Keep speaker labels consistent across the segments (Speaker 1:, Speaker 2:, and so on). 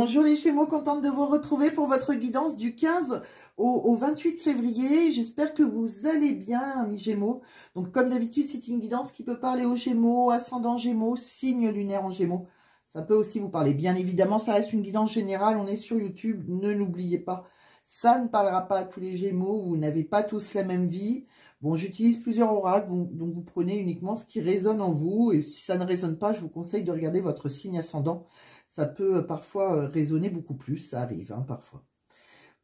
Speaker 1: Bonjour les Gémeaux, contente de vous retrouver pour votre guidance du 15 au 28 février. J'espère que vous allez bien, amis Gémeaux. Donc comme d'habitude, c'est une guidance qui peut parler aux Gémeaux, ascendant Gémeaux, signe lunaire en Gémeaux. Ça peut aussi vous parler. Bien évidemment, ça reste une guidance générale. On est sur YouTube, ne l'oubliez pas. Ça ne parlera pas à tous les Gémeaux. Vous n'avez pas tous la même vie. Bon, j'utilise plusieurs oracles, donc vous prenez uniquement ce qui résonne en vous. Et si ça ne résonne pas, je vous conseille de regarder votre signe ascendant. Ça peut parfois résonner beaucoup plus, ça arrive parfois.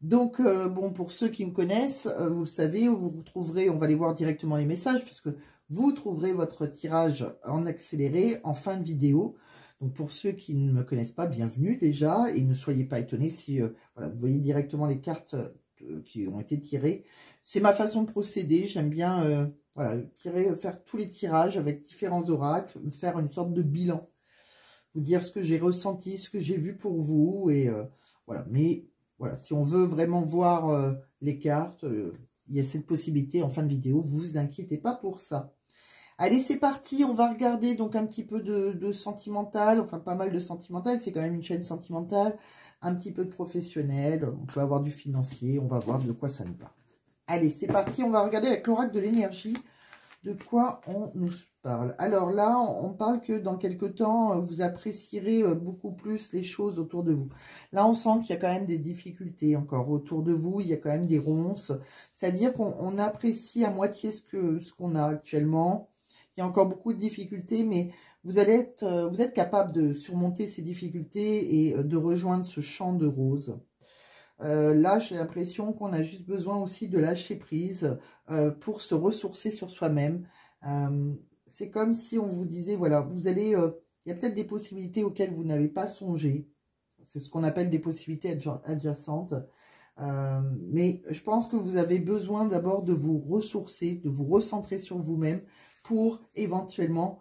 Speaker 1: Donc, bon, pour ceux qui me connaissent, vous le savez, vous trouverez, on va aller voir directement les messages, parce que vous trouverez votre tirage en accéléré en fin de vidéo. Donc, pour ceux qui ne me connaissent pas, bienvenue déjà, et ne soyez pas étonnés si voilà, vous voyez directement les cartes qui ont été tirées. C'est ma façon de procéder, j'aime bien voilà, faire tous les tirages avec différents oracles, faire une sorte de bilan. Vous dire ce que j'ai ressenti, ce que j'ai vu pour vous. Et voilà. Mais voilà, si on veut vraiment voir les cartes, il y a cette possibilité en fin de vidéo. Vous inquiétez pas pour ça. Allez, c'est parti. On va regarder donc un petit peu de sentimental. Enfin, pas mal de sentimental. C'est quand même une chaîne sentimentale. Un petit peu de professionnel. On peut avoir du financier. On va voir de quoi ça nous parle. Allez, c'est parti. On va regarder avec l'oracle de l'énergie. De quoi on nous parle. Alors là, on parle que dans quelques temps, vous apprécierez beaucoup plus les choses autour de vous. Là, on sent qu'il y a quand même des difficultés encore autour de vous. Il y a quand même des ronces. C'est-à-dire qu'on apprécie à moitié ce qu'on a actuellement. Il y a encore beaucoup de difficultés, mais vous êtes capable de surmonter ces difficultés et de rejoindre ce champ de roses. Là, j'ai l'impression qu'on a juste besoin aussi de lâcher prise pour se ressourcer sur soi-même. C'est comme si on vous disait, voilà, vous allez, il y a peut-être des possibilités auxquelles vous n'avez pas songé. C'est ce qu'on appelle des possibilités adjacentes. Mais je pense que vous avez besoin d'abord de vous ressourcer, de vous recentrer sur vous-même pour éventuellement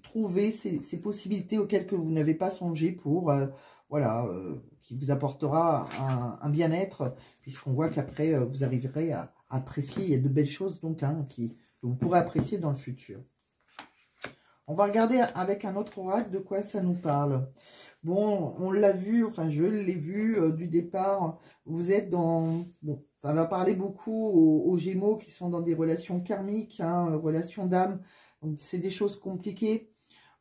Speaker 1: trouver ces possibilités auxquelles que vous n'avez pas songé pour... voilà, qui vous apportera un bien-être, puisqu'on voit qu'après, vous arriverez à apprécier. Il y a de belles choses donc que vous pourrez apprécier dans le futur. On va regarder avec un autre oracle de quoi ça nous parle. Bon, on l'a vu, enfin je l'ai vu du départ, vous êtes dans... Bon, ça va parler beaucoup aux Gémeaux qui sont dans des relations karmiques, relations d'âme. Donc c'est des choses compliquées.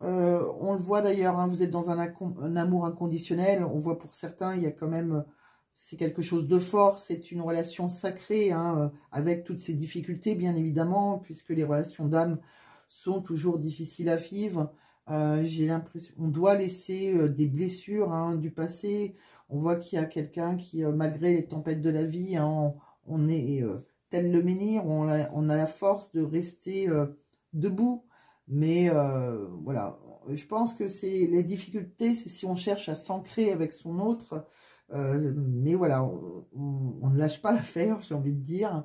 Speaker 1: On le voit d'ailleurs, vous êtes dans un amour inconditionnel. On voit pour certains, il y a quand même, c'est quelque chose de fort. C'est une relation sacrée, avec toutes ces difficultés, bien évidemment, puisque les relations d'âme sont toujours difficiles à vivre. J'ai l'impression, on doit laisser des blessures du passé. On voit qu'il y a quelqu'un qui, malgré les tempêtes de la vie, on est tel le menhir, on a la force de rester debout. Mais voilà, je pense que c'est les difficultés, c'est si on cherche à s'ancrer avec son autre. Mais voilà, on ne lâche pas l'affaire, j'ai envie de dire.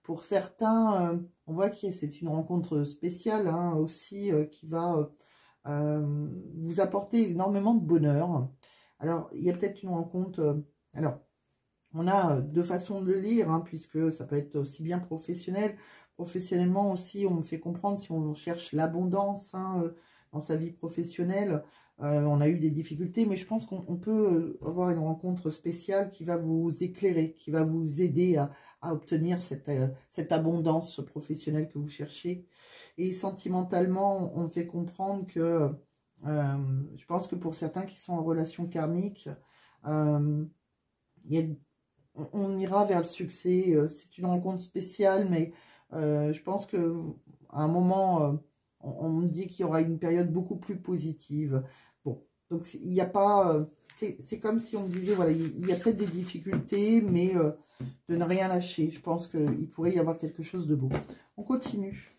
Speaker 1: Pour certains, on voit que c'est une rencontre spéciale aussi qui va vous apporter énormément de bonheur. Alors, il y a peut-être une rencontre... alors, on a deux façons de le lire, puisque ça peut être aussi bien professionnel. Professionnellement aussi, on me fait comprendre, si on cherche l'abondance dans sa vie professionnelle, on a eu des difficultés, mais je pense qu'on peut avoir une rencontre spéciale qui va vous éclairer, qui va vous aider à obtenir cette abondance professionnelle que vous cherchez. Et sentimentalement, on me fait comprendre que, je pense que pour certains qui sont en relation karmique, on ira vers le succès. C'est une rencontre spéciale, mais je pense que à un moment, on me dit qu'il y aura une période beaucoup plus positive. Bon, donc il n'y a pas... c'est comme si on me disait, voilà, il y a peut-être des difficultés, mais de ne rien lâcher. Je pense qu'il pourrait y avoir quelque chose de beau. On continue.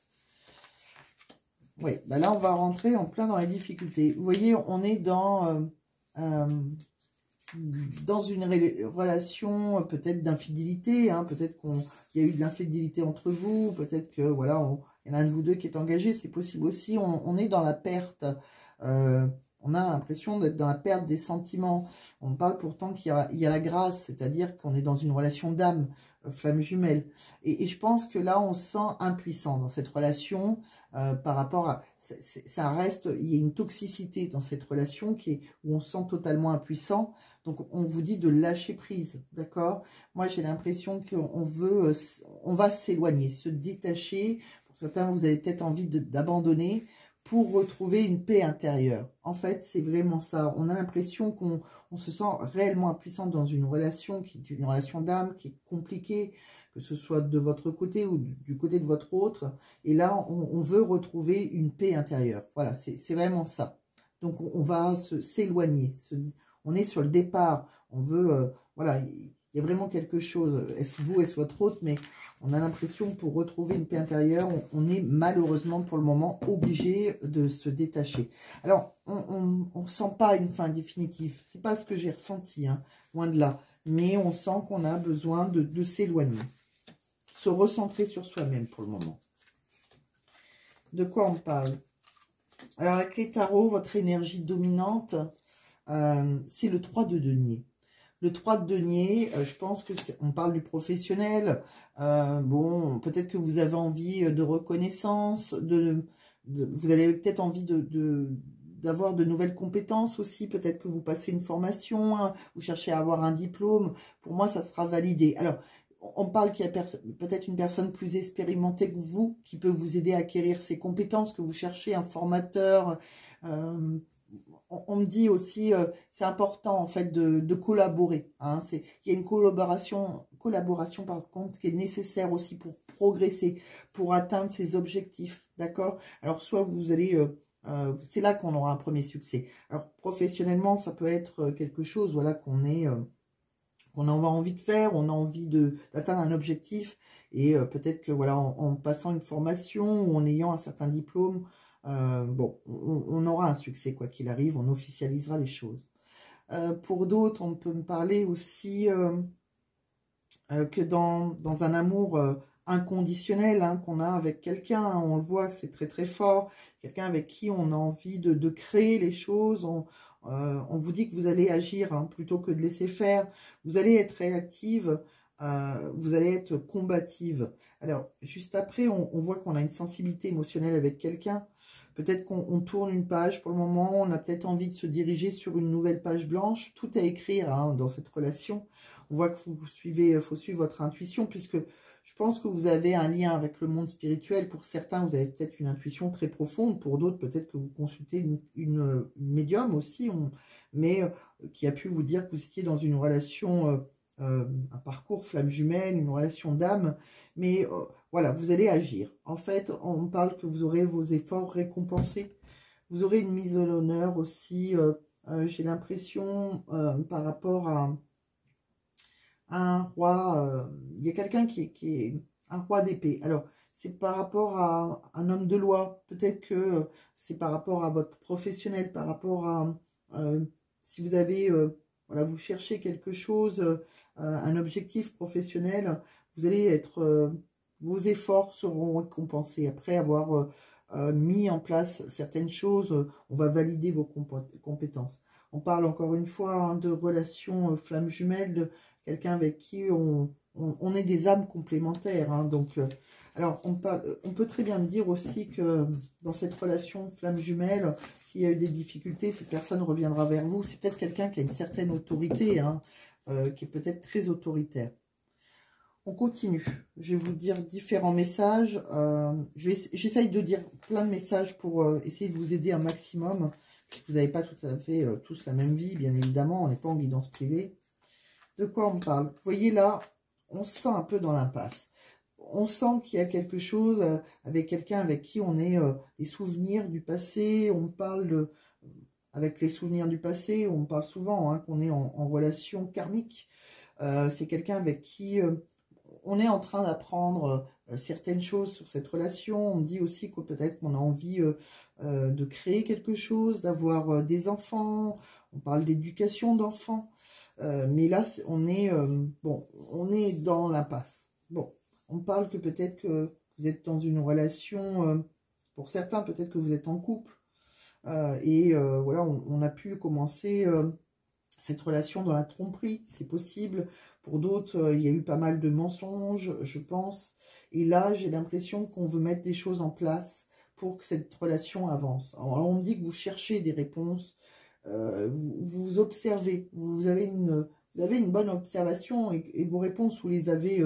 Speaker 1: Oui, bah là, on va rentrer en plein dans les difficultés. Vous voyez, on est dans une relation peut-être d'infidélité, peut-être qu'il y a eu de l'infidélité entre vous, peut-être que voilà, il y en a un de vous deux qui est engagé, c'est possible aussi. On est dans la perte, on a l'impression d'être dans la perte des sentiments. On parle pourtant qu'il y a la grâce, c'est-à-dire qu'on est dans une relation d'âme, flamme jumelle. Et je pense que là, on se sent impuissant dans cette relation par rapport à... ça reste, il y a une toxicité dans cette relation où on se sent totalement impuissant. Donc, on vous dit de lâcher prise, d'accord? Moi, j'ai l'impression on va s'éloigner, se détacher. Pour certains, vous avez peut-être envie d'abandonner pour retrouver une paix intérieure. En fait, c'est vraiment ça. On a l'impression qu'on se sent réellement impuissant dans une relation qui est une relation d'âme, qui est compliquée, que ce soit de votre côté ou du côté de votre autre. Et là, on veut retrouver une paix intérieure. Voilà, c'est vraiment ça. Donc, on va s'éloigner. On est sur le départ. On veut, voilà, il y a vraiment quelque chose. Est-ce vous, est-ce votre autre? Mais on a l'impression que pour retrouver une paix intérieure, on est malheureusement pour le moment obligé de se détacher. Alors, on ne sent pas une fin définitive. C'est pas ce que j'ai ressenti, hein, loin de là. Mais on sent qu'on a besoin de s'éloigner. Se recentrer sur soi-même pour le moment. De quoi on parle? Alors, avec les tarots, votre énergie dominante, c'est le 3 de denier. Le 3 de denier, je pense que on parle du professionnel. Bon, peut-être que vous avez envie de reconnaissance, vous avez peut-être envie d'avoir de nouvelles compétences aussi. Peut-être que vous passez une formation, hein, vous cherchez à avoir un diplôme. Pour moi, ça sera validé. Alors, on parle qu'il y a peut-être une personne plus expérimentée que vous qui peut vous aider à acquérir ces compétences que vous cherchez, un formateur. On me dit aussi, c'est important en fait de collaborer. Hein, il y a une collaboration par contre qui est nécessaire aussi pour progresser, pour atteindre ses objectifs. D'accord? Alors soit vous allez... c'est là qu'on aura un premier succès. Alors professionnellement, ça peut être quelque chose, voilà, qu'on a envie de faire, on a envie d'atteindre un objectif, et peut-être que voilà, en passant une formation ou en ayant un certain diplôme, bon, on aura un succès quoi qu'il arrive, on officialisera les choses. Pour d'autres, on peut me parler aussi que dans un amour inconditionnel, hein, qu'on a avec quelqu'un, hein, on le voit que c'est très très fort, quelqu'un avec qui on a envie de créer les choses, on vous dit que vous allez agir, hein, plutôt que de laisser faire, vous allez être réactive, vous allez être combative. Alors, juste après, on voit qu'on a une sensibilité émotionnelle avec quelqu'un. Peut-être qu'on tourne une page pour le moment, on a peut-être envie de se diriger sur une nouvelle page blanche. Tout à écrire, hein, dans cette relation. On voit que faut suivre votre intuition, puisque je pense que vous avez un lien avec le monde spirituel. Pour certains, vous avez peut-être une intuition très profonde. Pour d'autres, peut-être que vous consultez une médium aussi, mais qui a pu vous dire que vous étiez dans une relation... un parcours flamme jumelle, une relation d'âme, mais voilà, vous allez agir. En fait, on parle que vous aurez vos efforts récompensés, vous aurez une mise à l'honneur aussi, j'ai l'impression, par rapport à un roi, il y a quelqu'un qui est un roi d'épée. Alors, c'est par rapport à un homme de loi, peut-être que c'est par rapport à votre professionnel, par rapport à, si vous avez... voilà, vous cherchez quelque chose, un objectif professionnel, vous allez être, vos efforts seront récompensés. Après avoir mis en place certaines choses, on va valider vos compétences. On parle encore une fois, hein, de relations flammes jumelles, de quelqu'un avec qui on est des âmes complémentaires. Hein, donc, alors, on peut très bien me dire aussi que dans cette relation flamme jumelle, s'il y a eu des difficultés, cette personne reviendra vers vous. C'est peut-être quelqu'un qui a une certaine autorité, hein, qui est peut-être très autoritaire. On continue. Je vais vous dire différents messages. J'essaye de dire plein de messages pour essayer de vous aider un maximum, puisque vous n'avez pas tout à fait tous la même vie, bien évidemment. On n'est pas en guidance privée. De quoi on parle? Vous voyez là, on se sent un peu dans l'impasse. On sent qu'il y a quelque chose avec quelqu'un avec qui on est des souvenirs du passé. On parle avec les souvenirs du passé, on parle souvent, hein, qu'on est en relation karmique. C'est quelqu'un avec qui on est en train d'apprendre certaines choses sur cette relation. On dit aussi que peut-être qu'on a envie de créer quelque chose, d'avoir des enfants. On parle d'éducation d'enfants. Mais là, on est, bon, on est dans l'impasse. Bon, on parle que peut-être que vous êtes dans une relation, pour certains, peut-être que vous êtes en couple. Voilà, on a pu commencer cette relation dans la tromperie, c'est possible. Pour d'autres, il y a eu pas mal de mensonges, je pense. Et là, j'ai l'impression qu'on veut mettre des choses en place pour que cette relation avance. Alors, on me dit que vous cherchez des réponses, vous observez, vous avez une bonne observation et vos réponses, vous les avez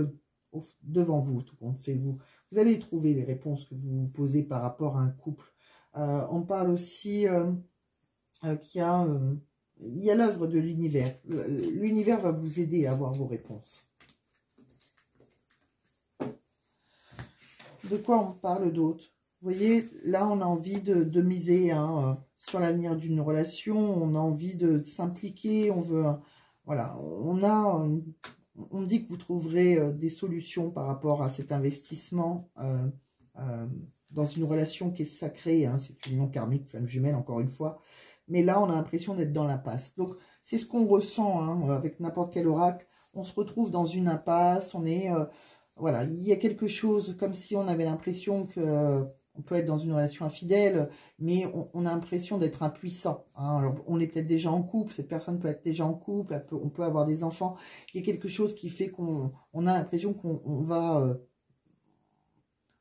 Speaker 1: devant vous, tout compte fait. Vous allez trouver les réponses que vous vous posez par rapport à un couple. On parle aussi qu'il y a l'œuvre de l'univers. L'univers va vous aider à avoir vos réponses. De quoi on parle d'autre? Vous voyez, là, on a envie de miser sur l'avenir d'une relation. On a envie de s'impliquer. On veut, voilà, on dit que vous trouverez des solutions par rapport à cet investissement dans une relation qui est sacrée. Hein, c'est une union karmique, flamme jumelle, encore une fois. Mais là, on a l'impression d'être dans l'impasse. Donc, c'est ce qu'on ressent avec n'importe quel oracle. On se retrouve dans une impasse. On est... voilà, il y a quelque chose comme si on avait l'impression que on peut être dans une relation infidèle, mais on a l'impression d'être impuissant. Hein. Alors, on est peut-être déjà en couple, cette personne peut être déjà en couple, on peut avoir des enfants. Il y a quelque chose qui fait qu'on a l'impression qu'on va...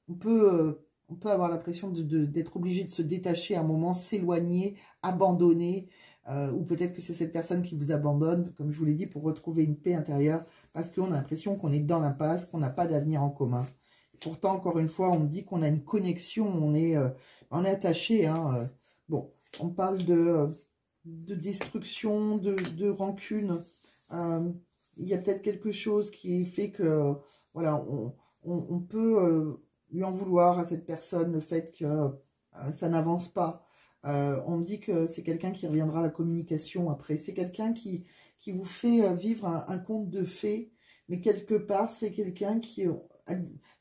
Speaker 1: on peut avoir l'impression d'être obligé de se détacher à un moment, s'éloigner, abandonner, ou peut-être que c'est cette personne qui vous abandonne, comme je vous l'ai dit, pour retrouver une paix intérieure, parce qu'on a l'impression qu'on est dans l'impasse, qu'on n'a pas d'avenir en commun. Et pourtant, encore une fois, on me dit qu'on a une connexion, on est attaché. Hein, bon, on parle de destruction, de rancune. Il y a peut-être quelque chose qui fait que, voilà, on peut lui en vouloir à cette personne, le fait que ça n'avance pas. On me dit que c'est quelqu'un qui reviendra à la communication après. C'est quelqu'un qui vous fait vivre un conte de fées, mais quelque part, c'est quelqu'un qui...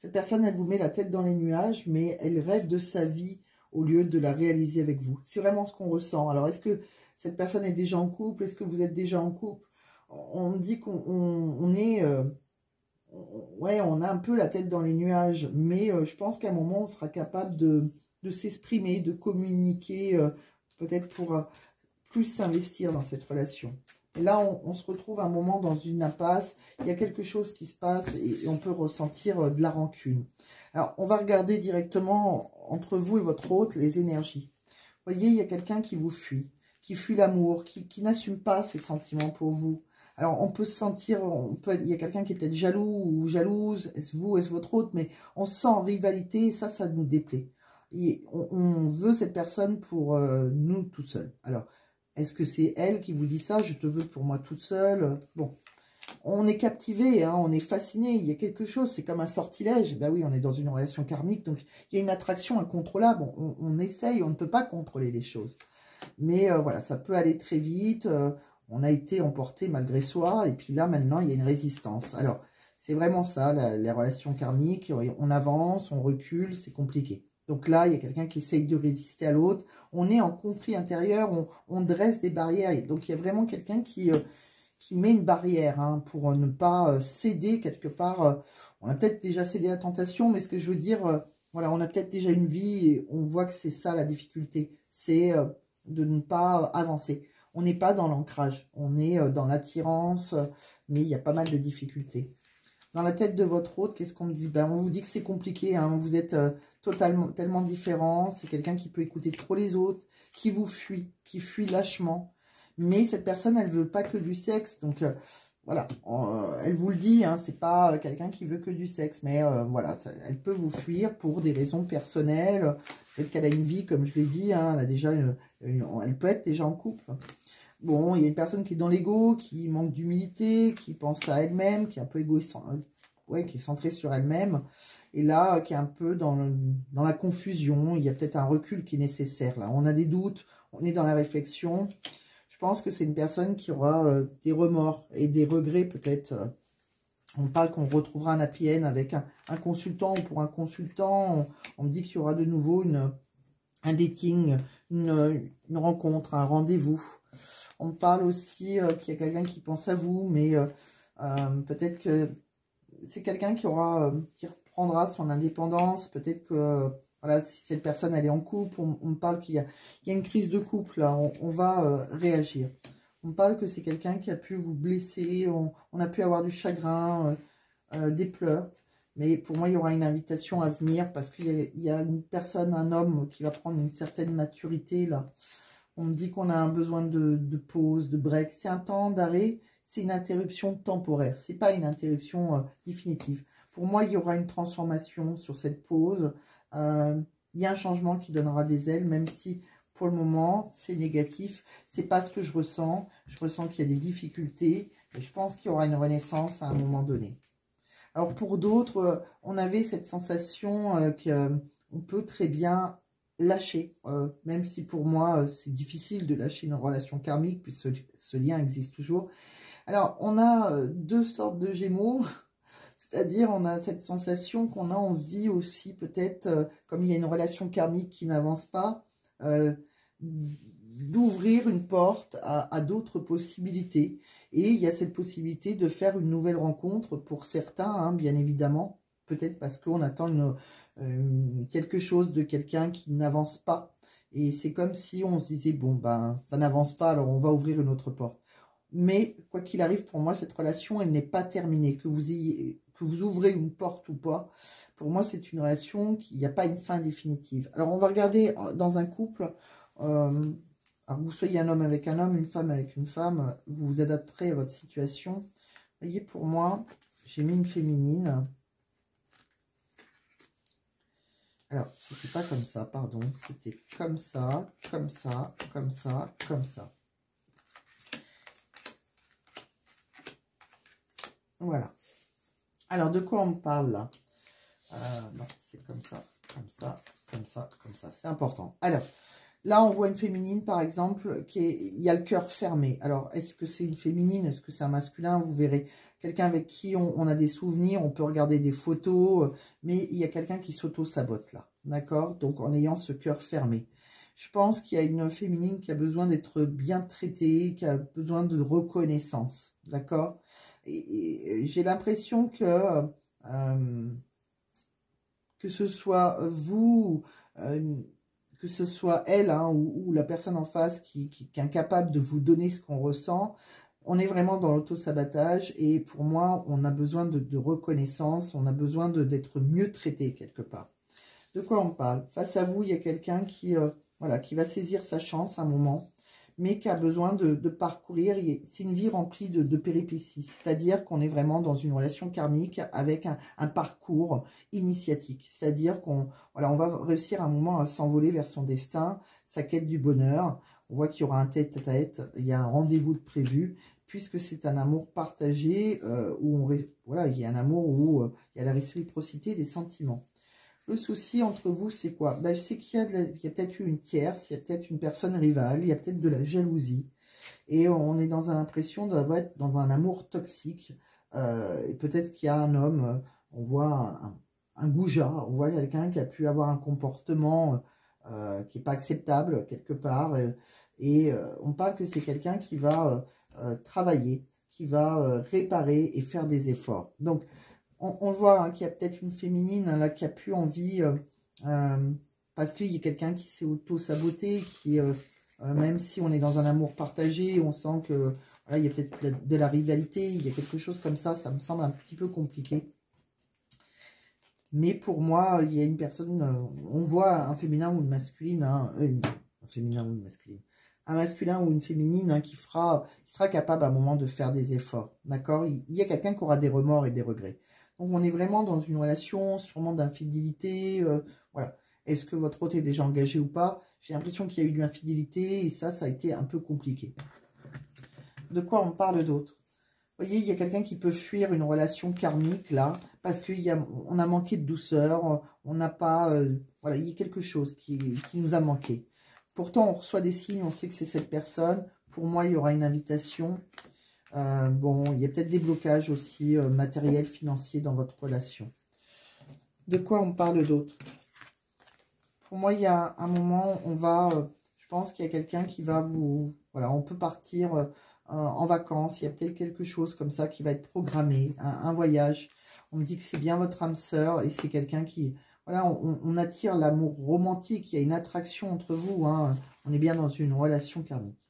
Speaker 1: cette personne, elle vous met la tête dans les nuages, mais elle rêve de sa vie au lieu de la réaliser avec vous. C'est vraiment ce qu'on ressent. Alors, est-ce que cette personne est déjà en couple? Est-ce que vous êtes déjà en couple? On me dit qu'on est... ouais, on a un peu la tête dans les nuages, mais je pense qu'à un moment, on sera capable de s'exprimer, de communiquer, peut-être pour plus s'investir dans cette relation. Et là, on se retrouve un moment dans une impasse, il y a quelque chose qui se passe et on peut ressentir de la rancune. Alors, on va regarder directement entre vous et votre hôte les énergies. Vous voyez, il y a quelqu'un qui vous fuit l'amour, qui n'assume pas ses sentiments pour vous. Alors, on peut se sentir, il y a quelqu'un qui est peut-être jaloux ou jalouse, est-ce vous, est-ce votre hôte, mais on se sent en rivalité et ça nous déplaît. Et on veut cette personne pour nous tout seuls. Alors, est-ce que c'est elle qui vous dit ça? Je te veux pour moi toute seule. Bon, on est captivé, hein, on est fasciné. Il y a quelque chose, c'est comme un sortilège. Ben oui, on est dans une relation karmique, donc il y a une attraction incontrôlable. On essaye, on ne peut pas contrôler les choses. Mais voilà, ça peut aller très vite. On a été emporté malgré soi. Et puis là, maintenant, il y a une résistance. Alors, c'est vraiment ça, les relations karmiques. On avance, on recule, c'est compliqué. Donc là, il y a quelqu'un qui essaye de résister à l'autre. On est en conflit intérieur, on dresse des barrières. Donc, il y a vraiment quelqu'un qui met une barrière pour ne pas céder quelque part. On a peut-être déjà cédé à la tentation, mais ce que je veux dire, voilà, on a peut-être déjà une vie et on voit que c'est ça la difficulté. C'est de ne pas avancer. On n'est pas dans l'ancrage, on est dans l'attirance, mais il y a pas mal de difficultés. Dans la tête de votre hôte, qu'est-ce qu'on me dit? Ben, on vous dit que c'est compliqué, hein, vous êtes tellement différents. C'est quelqu'un qui peut écouter trop les autres, qui vous fuit, qui fuit lâchement. Mais cette personne, elle veut pas que du sexe. Donc, voilà, elle vous le dit, hein, c'est pas quelqu'un qui veut que du sexe. Mais voilà, elle peut vous fuir pour des raisons personnelles. Peut-être qu'elle a une vie, comme je l'ai dit, hein, elle a déjà elle peut être déjà en couple. Bon, il y a une personne qui est dans l'ego, qui manque d'humilité, qui pense à elle-même, qui est un peu égoïste, ouais, qui est centrée sur elle-même. Et là, qui est un peu dans la confusion. Il y a peut-être un recul qui est nécessaire. Là, on a des doutes, on est dans la réflexion. Je pense que c'est une personne qui aura des remords et des regrets peut-être. On parle qu'on retrouvera un happy end avec un consultant ou pour un consultant. On me dit qu'il y aura de nouveau un dating, une rencontre, un rendez-vous. On me parle aussi qu'il y a quelqu'un qui pense à vous, mais peut-être que c'est quelqu'un qui reprendra son indépendance. Peut-être que voilà, si cette personne elle est en couple, on me parle qu'il y a une crise de couple, là, on va réagir. On me parle que c'est quelqu'un qui a pu vous blesser, on a pu avoir du chagrin, des pleurs. Mais pour moi, il y aura une invitation à venir parce qu'il y a une personne, un homme qui va prendre une certaine maturité là. On me dit qu'on a un besoin de pause, de break. C'est un temps d'arrêt, c'est une interruption temporaire. C'est pas une interruption définitive. Pour moi, il y aura une transformation sur cette pause. Il y a un changement qui donnera des ailes, même si pour le moment, c'est négatif. C'est pas ce que je ressens. Je ressens qu'il y a des difficultés. Et je pense qu'il y aura une renaissance à un moment donné. Alors pour d'autres, on avait cette sensation qu'on peut très bien lâcher, même si pour moi c'est difficile de lâcher une relation karmique, puisque ce lien existe toujours. Alors on a deux sortes de Gémeaux, c'est-à-dire on a cette sensation qu'on a envie aussi peut-être, comme il y a une relation karmique qui n'avance pas, d'ouvrir une porte à d'autres possibilités. Et il y a cette possibilité de faire une nouvelle rencontre pour certains, hein, bien évidemment, peut-être parce qu'on attend quelque chose de quelqu'un qui n'avance pas. Et c'est comme si on se disait, bon, ben, ça n'avance pas, alors on va ouvrir une autre porte. Mais, quoi qu'il arrive, pour moi, cette relation, elle n'est pas terminée. Que vous ouvrez une porte ou pas, pour moi, c'est une relation qui, il n'y a pas une fin définitive. Alors, on va regarder dans un couple, alors que vous soyez un homme avec un homme, une femme avec une femme, vous vous adapterez à votre situation. Vous voyez, pour moi, j'ai mis une féminine. Alors, c'était pas comme ça, pardon. C'était comme ça, comme ça, comme ça, comme ça. Voilà. Alors, de quoi on me parle là? Non, c'est comme ça, comme ça, comme ça, comme ça. C'est important. Alors, là, on voit une féminine, par exemple, il y a le cœur fermé. Alors, est-ce que c'est une féminine? Est-ce que c'est un masculin? Vous verrez quelqu'un avec qui on a des souvenirs, on peut regarder des photos, mais il y a quelqu'un qui s'auto-sabote là, d'accord? Donc, en ayant ce cœur fermé. Je pense qu'il y a une féminine qui a besoin d'être bien traitée, qui a besoin de reconnaissance, d'accord? Et j'ai l'impression que ce soit vous, que ce soit elle, hein, ou la personne en face qui est incapable de vous donner ce qu'on ressent, on est vraiment dans l'auto-sabotage. Et pour moi, on a besoin de reconnaissance, on a besoin d'être mieux traité quelque part. De quoi on parle? Face à vous, il y a quelqu'un voilà, qui va saisir sa chance à un moment, mais qui a besoin de parcourir. C'est une vie remplie de péripéties, c'est-à-dire qu'on est vraiment dans une relation karmique avec un parcours initiatique, c'est-à-dire voilà, on va réussir à un moment à s'envoler vers son destin, sa quête du bonheur. On voit qu'il y aura un tête-à-tête, il y a un rendez-vous de prévu, puisque c'est un amour partagé, voilà, il y a un amour où il y a la réciprocité des sentiments. Le souci entre vous, c'est quoi? Ben, c'est qu'il y a peut-être eu une tierce, il y a peut-être une personne rivale, il y a peut-être de la jalousie. Et on est dans l'impression d'être dans un amour toxique. Et peut-être qu'il y a un homme, on voit un goujat, on voit quelqu'un qui a pu avoir un comportement qui n'est pas acceptable quelque part. On parle que c'est quelqu'un qui va travailler, qui va réparer et faire des efforts. Donc, on voit hein, qu'il y a peut-être une féminine hein, là qui a plus envie, parce qu'il y a quelqu'un qui s'est auto-saboté, qui, même si on est dans un amour partagé, on sent que voilà, il y a peut-être de la rivalité, il y a quelque chose comme ça me semble un petit peu compliqué. Mais pour moi, il y a une personne, on voit un féminin ou une masculine, hein, un féminin ou une masculine, un masculin ou une féminine hein, qui sera capable à un moment de faire des efforts, d'accord? Il y a quelqu'un qui aura des remords et des regrets. Donc, on est vraiment dans une relation sûrement d'infidélité. Voilà. Est-ce que votre autre est déjà engagé ou pas? J'ai l'impression qu'il y a eu de l'infidélité et ça a été un peu compliqué. De quoi on parle d'autre? Vous voyez, il y a quelqu'un qui peut fuir une relation karmique, là, parce qu'on a manqué de douceur, on n'a pas... voilà, il y a quelque chose qui nous a manqué. Pourtant, on reçoit des signes, on sait que c'est cette personne. Pour moi, il y aura une invitation. Bon, il y a peut-être des blocages aussi matériels, financiers dans votre relation. De quoi on parle d'autre? Pour moi, il y a un moment, je pense qu'il y a quelqu'un qui va vous... Voilà, on peut partir en vacances. Il y a peut-être quelque chose comme ça qui va être programmé, un voyage. On me dit que c'est bien votre âme sœur et c'est quelqu'un qui... Voilà, on attire l'amour romantique. Il y a une attraction entre vous. Hein. On est bien dans une relation karmique.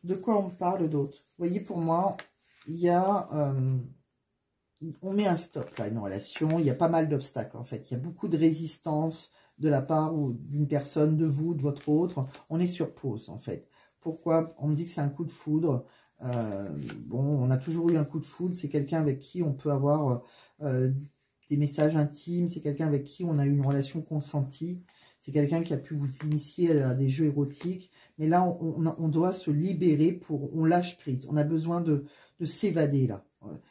Speaker 1: De quoi on parle d'autre? Vous voyez, pour moi, il y a... on met un stop là, une relation. Il y a pas mal d'obstacles, en fait. Il y a beaucoup de résistance de la part d'une personne, de vous, de votre autre. On est sur pause, en fait. Pourquoi? On me dit que c'est un coup de foudre. Bon, on a toujours eu un coup de foudre. C'est quelqu'un avec qui on peut avoir des messages intimes. C'est quelqu'un avec qui on a eu une relation consentie. C'est quelqu'un qui a pu vous initier à des jeux érotiques. Mais là, on doit se libérer on lâche prise. On a besoin de s'évader, là.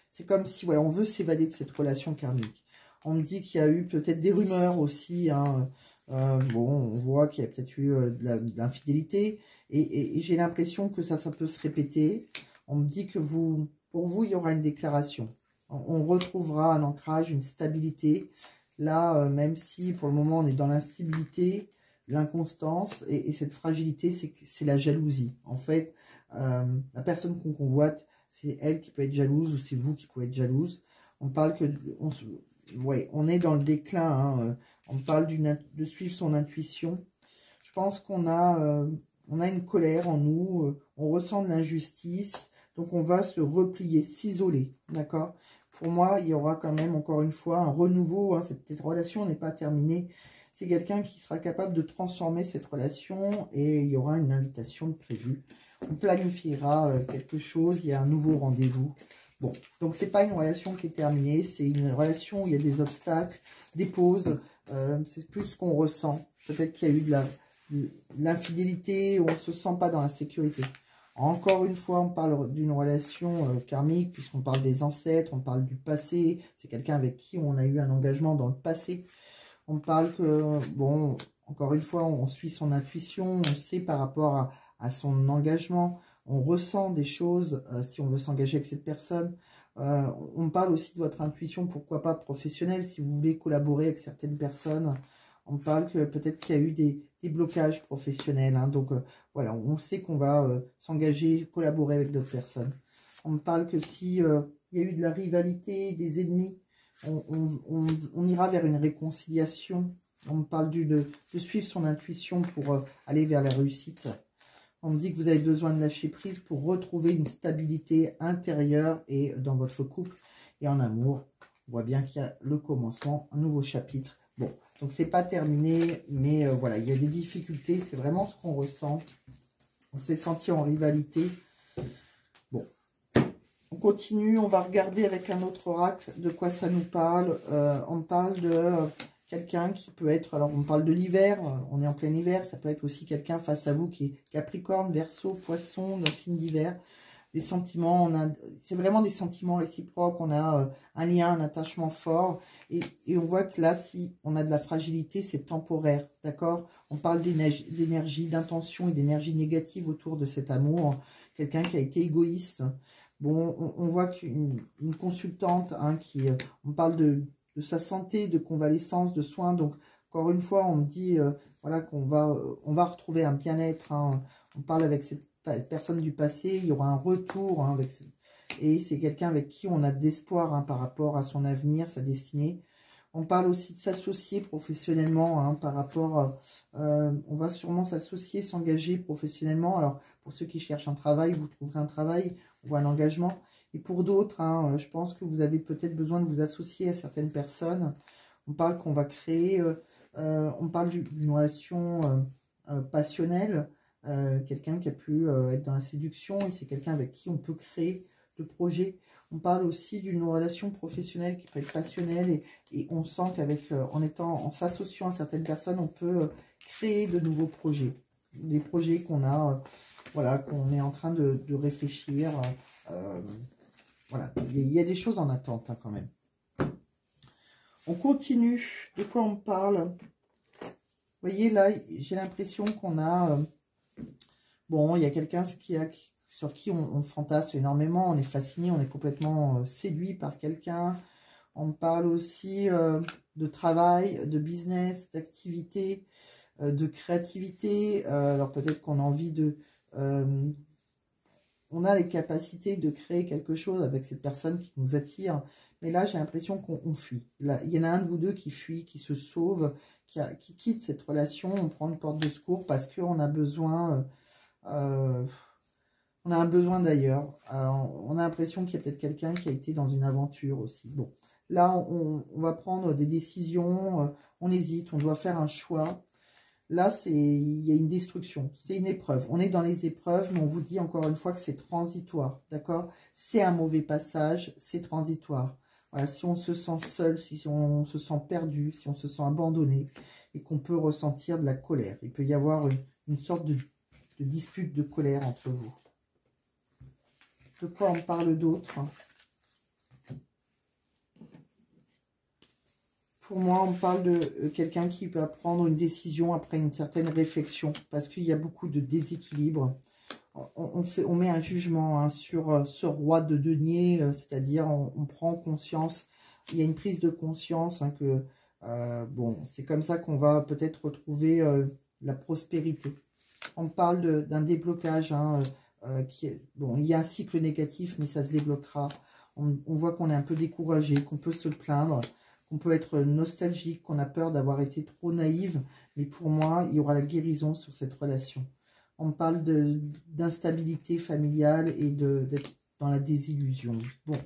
Speaker 1: C'est comme si, voilà, on veut s'évader de cette relation karmique. On me dit qu'il y a eu peut-être des rumeurs aussi, hein. Bon, on voit qu'il y a peut-être eu de l'infidélité. Et j'ai l'impression que ça peut se répéter. On me dit que pour vous, il y aura une déclaration. On retrouvera un ancrage, une stabilité. Là, même si pour le moment, on est dans l'instabilité, l'inconstance et cette fragilité, c'est la jalousie. En fait, la personne qu'on convoite, c'est elle qui peut être jalouse ou c'est vous qui pouvez être jalouse. On parle que... on est dans le déclin. Hein. On parle de suivre son intuition. Je pense qu'on a une colère en nous. On ressent de l'injustice. Donc, on va se replier, s'isoler. D'accord? Pour moi, il y aura quand même, encore une fois, un renouveau. Hein. Cette relation n'est pas terminée. C'est quelqu'un qui sera capable de transformer cette relation et il y aura une invitation de prévue. On planifiera quelque chose. Il y a un nouveau rendez-vous. Bon, donc c'est pas une relation qui est terminée, c'est une relation où il y a des obstacles, des pauses, c'est plus ce qu'on ressent. Peut-être qu'il y a eu de l'infidélité, où on ne se sent pas dans la sécurité. Encore une fois, on parle d'une relation karmique, puisqu'on parle des ancêtres, on parle du passé, c'est quelqu'un avec qui on a eu un engagement dans le passé. On parle que, bon, encore une fois, on suit son intuition, on sait par rapport à son engagement, on ressent des choses si on veut s'engager avec cette personne. On parle aussi de votre intuition, pourquoi pas professionnelle, si vous voulez collaborer avec certaines personnes. On parle que peut-être qu'il y a eu des blocages professionnels. Hein, donc voilà, on sait qu'on va s'engager, collaborer avec d'autres personnes. On me parle que si il y a eu de la rivalité, des ennemis, on ira vers une réconciliation. On me parle de suivre son intuition pour aller vers la réussite. On me dit que vous avez besoin de lâcher prise pour retrouver une stabilité intérieure et dans votre couple et en amour. On voit bien qu'il y a le commencement, un nouveau chapitre. Bon, donc c'est pas terminé, mais voilà, il y a des difficultés. C'est vraiment ce qu'on ressent. On s'est senti en rivalité. Bon, on continue. On va regarder avec un autre oracle de quoi ça nous parle. On parle de... quelqu'un qui peut être, alors on parle de l'hiver, on est en plein hiver, ça peut être aussi quelqu'un face à vous qui est Capricorne, Verseau, Poisson, d'un signe d'hiver. Des sentiments, c'est vraiment des sentiments réciproques, on a un lien, un attachement fort. Et on voit que là, si on a de la fragilité, c'est temporaire, d'accord? On parle d'énergie, d'intention et d'énergie négative autour de cet amour. Quelqu'un qui a été égoïste. Bon, on voit qu'une consultante, hein, on parle de sa santé, de convalescence, de soins. Donc, encore une fois, on me dit voilà, qu'on on va retrouver un bien-être. Hein. On parle avec cette personne du passé, il y aura un retour. Hein, et c'est quelqu'un avec qui on a de l'espoir, hein, par rapport à son avenir, sa destinée. On parle aussi de s'associer professionnellement, hein, par rapport... on va sûrement s'associer, s'engager professionnellement. Alors, pour ceux qui cherchent un travail, vous trouverez un travail ou un engagement. Et pour d'autres, hein, je pense que vous avez peut-être besoin de vous associer à certaines personnes. On parle qu'on va créer, on parle d'une relation passionnelle, quelqu'un qui a pu être dans la séduction, et c'est quelqu'un avec qui on peut créer de projets. On parle aussi d'une relation professionnelle qui peut être passionnelle, et on sent qu'avec, en s'associant à certaines personnes, on peut créer de nouveaux projets. Des projets qu'on a, voilà, qu'on est en train de réfléchir. Voilà, il y a des choses en attente, hein, quand même. On continue. De quoi on parle? Vous voyez, là, j'ai l'impression qu'on a... bon, il y a quelqu'un sur qui on fantasme énormément. On est fasciné, on est complètement séduit par quelqu'un. On parle aussi de travail, de business, d'activité, de créativité. Alors peut-être qu'on a envie de... on a les capacités de créer quelque chose avec cette personne qui nous attire. Mais là, j'ai l'impression qu'on fuit. Là, il y en a un de vous deux qui fuit, qui se sauve, qui quitte cette relation. On prend une porte de secours parce qu'on a besoin... on a un besoin d'ailleurs. On a l'impression qu'il y a peut-être quelqu'un qui a été dans une aventure aussi. Bon, là, on va prendre des décisions. on hésite, on doit faire un choix. Là, il y a une destruction, c'est une épreuve. On est dans les épreuves, mais on vous dit encore une fois que c'est transitoire, d'accord? C'est un mauvais passage, c'est transitoire. Voilà, si on se sent seul, si on se sent perdu, si on se sent abandonné, et qu'on peut ressentir de la colère. Il peut y avoir une sorte de dispute de colère entre vous. De quoi on parle d'autre? Pour moi, on parle de quelqu'un qui va prendre une décision après une certaine réflexion, parce qu'il y a beaucoup de déséquilibre. On met un jugement hein, sur ce roi de denier, c'est-à-dire on prend conscience, il y a une prise de conscience hein, que, bon, c'est comme ça qu'on va peut-être retrouver la prospérité. On parle d'un déblocage, hein, bon, il y a un cycle négatif, mais ça se débloquera. On voit qu'on est un peu découragé, qu'on peut se plaindre, qu'on peut être nostalgique, qu'on a peur d'avoir été trop naïve, mais pour moi, il y aura la guérison sur cette relation. On parle d'instabilité familiale et d'être dans la désillusion. Bon.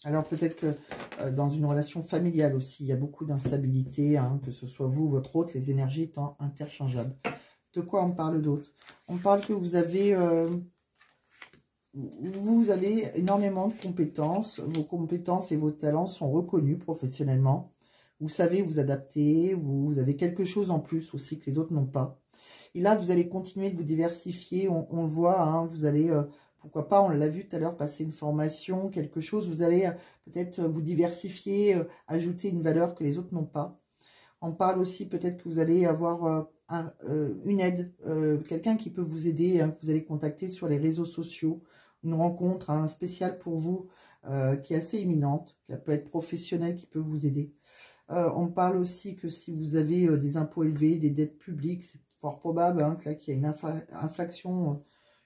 Speaker 1: Alors peut-être que dans une relation familiale aussi, il y a beaucoup d'instabilité, hein, que ce soit vous, votre hôte, les énergies étant interchangeables. De quoi on parle d'autre? On parle que vous avez énormément de compétences. Vos compétences et vos talents sont reconnus professionnellement. Vous savez vous adapter, vous avez quelque chose en plus aussi que les autres n'ont pas. Et là, vous allez continuer de vous diversifier. On le voit, hein, vous allez, pourquoi pas, on l'a vu tout à l'heure, passer une formation, quelque chose. Vous allez peut-être vous diversifier, ajouter une valeur que les autres n'ont pas. On parle aussi peut-être que vous allez avoir une aide, quelqu'un qui peut vous aider, hein, que vous allez contacter sur les réseaux sociaux. Une rencontre hein, spéciale pour vous qui est assez imminente, qui peut être professionnelle, qui peut vous aider. On parle aussi que si vous avez des impôts élevés, des dettes publiques, c'est fort probable hein, qu'il y a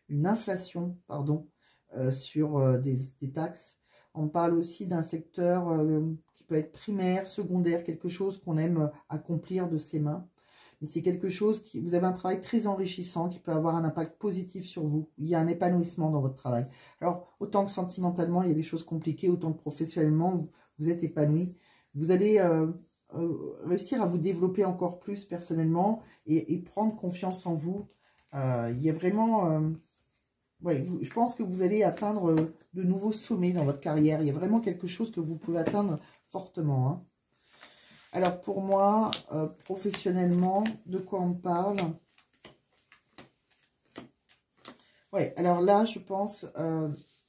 Speaker 1: une inflation pardon, sur des taxes. On parle aussi d'un secteur qui peut être primaire, secondaire, quelque chose qu'on aime accomplir de ses mains. Mais c'est quelque chose qui, vous avez un travail très enrichissant qui peut avoir un impact positif sur vous. Il y a un épanouissement dans votre travail. Alors, autant que sentimentalement, il y a des choses compliquées, autant que professionnellement, vous êtes épanoui. Vous allez réussir à vous développer encore plus personnellement et prendre confiance en vous. Il y a vraiment... ouais, je pense que vous allez atteindre de nouveaux sommets dans votre carrière. Il y a vraiment quelque chose que vous pouvez atteindre fortement. Hein. Alors pour moi, professionnellement, de quoi on parle? Ouais, alors là, je pense,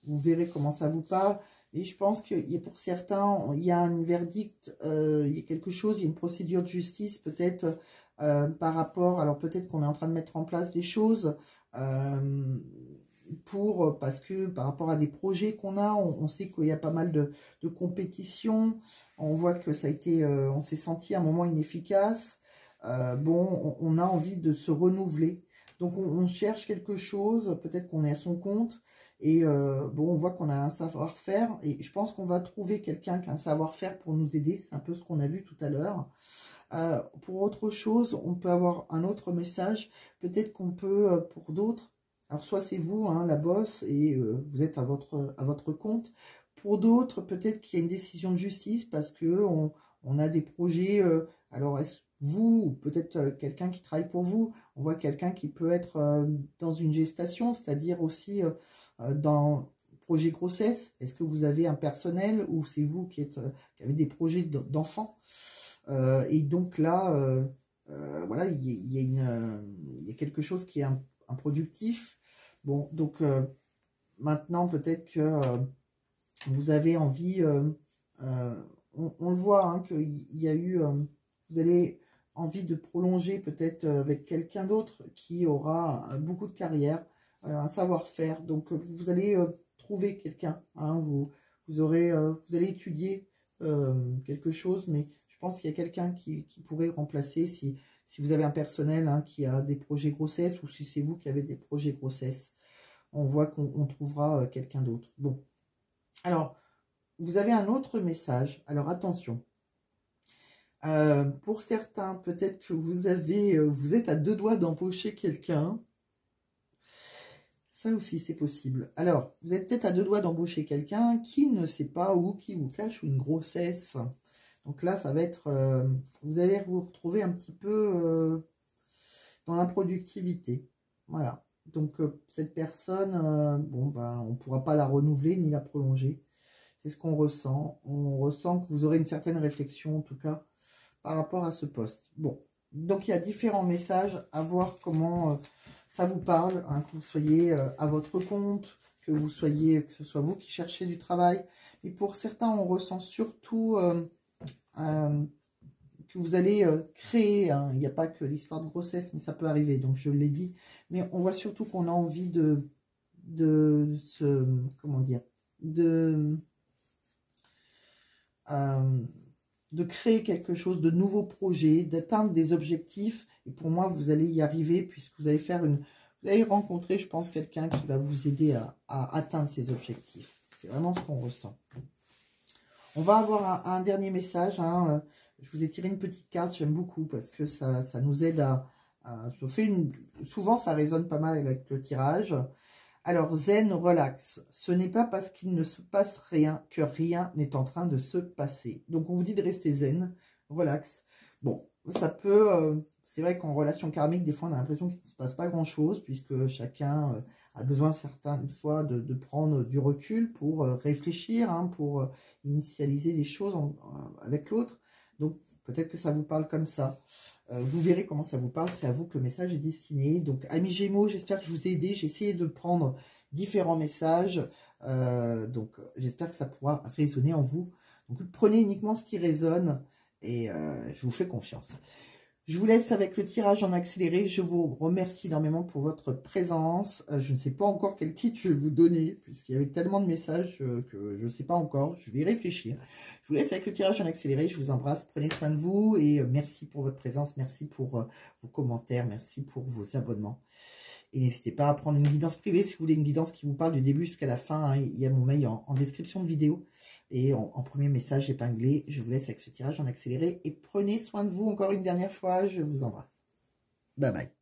Speaker 1: vous verrez comment ça vous parle, mais je pense qu'il y a pour certains, il y a un verdict, il y a quelque chose, il y a une procédure de justice peut-être par rapport, alors peut-être qu'on est en train de mettre en place des choses parce que par rapport à des projets qu'on a, on sait qu'il y a pas mal de compétitions, on voit que ça a été, on s'est senti à un moment inefficace, bon, on a envie de se renouveler, donc on cherche quelque chose, peut-être qu'on est à son compte, et bon, on voit qu'on a un savoir-faire, et je pense qu'on va trouver quelqu'un qui a un savoir-faire pour nous aider, c'est un peu ce qu'on a vu tout à l'heure. Pour autre chose, on peut avoir un autre message, peut-être qu'on peut, pour d'autres, alors soit c'est vous, hein, la boss, et vous êtes à votre compte. Pour d'autres, peut-être qu'il y a une décision de justice parce que on a des projets. Alors est-ce vous ou peut-être quelqu'un qui travaille pour vous? On voit quelqu'un qui peut être dans une gestation, c'est-à-dire aussi dans projet grossesse. Est-ce que vous avez un personnel ou c'est vous qui avez des projets d'enfants? Et donc là, voilà, il y a quelque chose qui est improductif. Bon, donc maintenant, peut-être que vous avez envie, on le voit, hein, qu'il y a eu, vous avez envie de prolonger peut-être avec quelqu'un d'autre qui aura beaucoup de carrière, un savoir-faire. Donc, vous allez trouver quelqu'un, hein, vous allez étudier quelque chose, mais je pense qu'il y a quelqu'un qui pourrait remplacer si vous avez un personnel hein, qui a des projets grossesse ou si c'est vous qui avez des projets grossesse. On voit qu'on trouvera quelqu'un d'autre. Bon, alors, vous avez un autre message. Alors, attention. Pour certains, peut-être que vous êtes à 2 doigts d'embaucher quelqu'un. Ça aussi, c'est possible. Alors, vous êtes peut-être à 2 doigts d'embaucher quelqu'un qui ne sait pas où, qui vous cache une grossesse. Donc là, ça va être... vous allez vous retrouver un petit peu dans la productivité. Voilà. Donc, cette personne, bon, ben, on ne pourra pas la renouveler ni la prolonger. C'est ce qu'on ressent. On ressent que vous aurez une certaine réflexion, en tout cas, par rapport à ce poste. Bon. Donc, il y a différents messages à voir comment ça vous parle, hein, que vous soyez à votre compte, que ce soit vous qui cherchez du travail. Et pour certains, on ressent surtout que vous allez créer. Hein. Il n'y a pas que l'histoire de grossesse, mais ça peut arriver, donc je l'ai dit. Mais on voit surtout qu'on a envie comment dire, de créer quelque chose de nouveaux projets, d'atteindre des objectifs. Et pour moi, vous allez y arriver puisque vous allez rencontrer, je pense, quelqu'un qui va vous aider à atteindre ces objectifs. C'est vraiment ce qu'on ressent. On va avoir un dernier message. Hein. Je vous ai tiré une petite carte, j'aime beaucoup parce que ça nous aide souvent, ça résonne pas mal avec le tirage. Alors, zen, relax. Ce n'est pas parce qu'il ne se passe rien que rien n'est en train de se passer. Donc, on vous dit de rester zen, relax. Bon, ça peut... c'est vrai qu'en relation karmique, des fois, on a l'impression qu'il ne se passe pas grand-chose, puisque chacun a besoin certaines fois de prendre du recul pour réfléchir, hein, pour initialiser les choses avec l'autre. Donc, peut-être que ça vous parle comme ça. Vous verrez comment ça vous parle, c'est à vous que le message est destiné. Donc, amis Gémeaux, j'espère que je vous ai aidé. J'ai essayé de prendre différents messages. Donc, j'espère que ça pourra résonner en vous. Donc, prenez uniquement ce qui résonne et je vous fais confiance. Je vous laisse avec le tirage en accéléré. Je vous remercie énormément pour votre présence. Je ne sais pas encore quel titre je vais vous donner, puisqu'il y avait tellement de messages que je ne sais pas encore. Je vais y réfléchir. Je vous laisse avec le tirage en accéléré. Je vous embrasse. Prenez soin de vous et merci pour votre présence. Merci pour vos commentaires. Merci pour vos abonnements. Et n'hésitez pas à prendre une guidance privée si vous voulez une guidance qui vous parle du début jusqu'à la fin. Hein. Il y a mon mail en description de vidéo. Et en premier message épinglé, je vous laisse avec ce tirage en accéléré. Et prenez soin de vous encore une dernière fois. Je vous embrasse. Bye bye.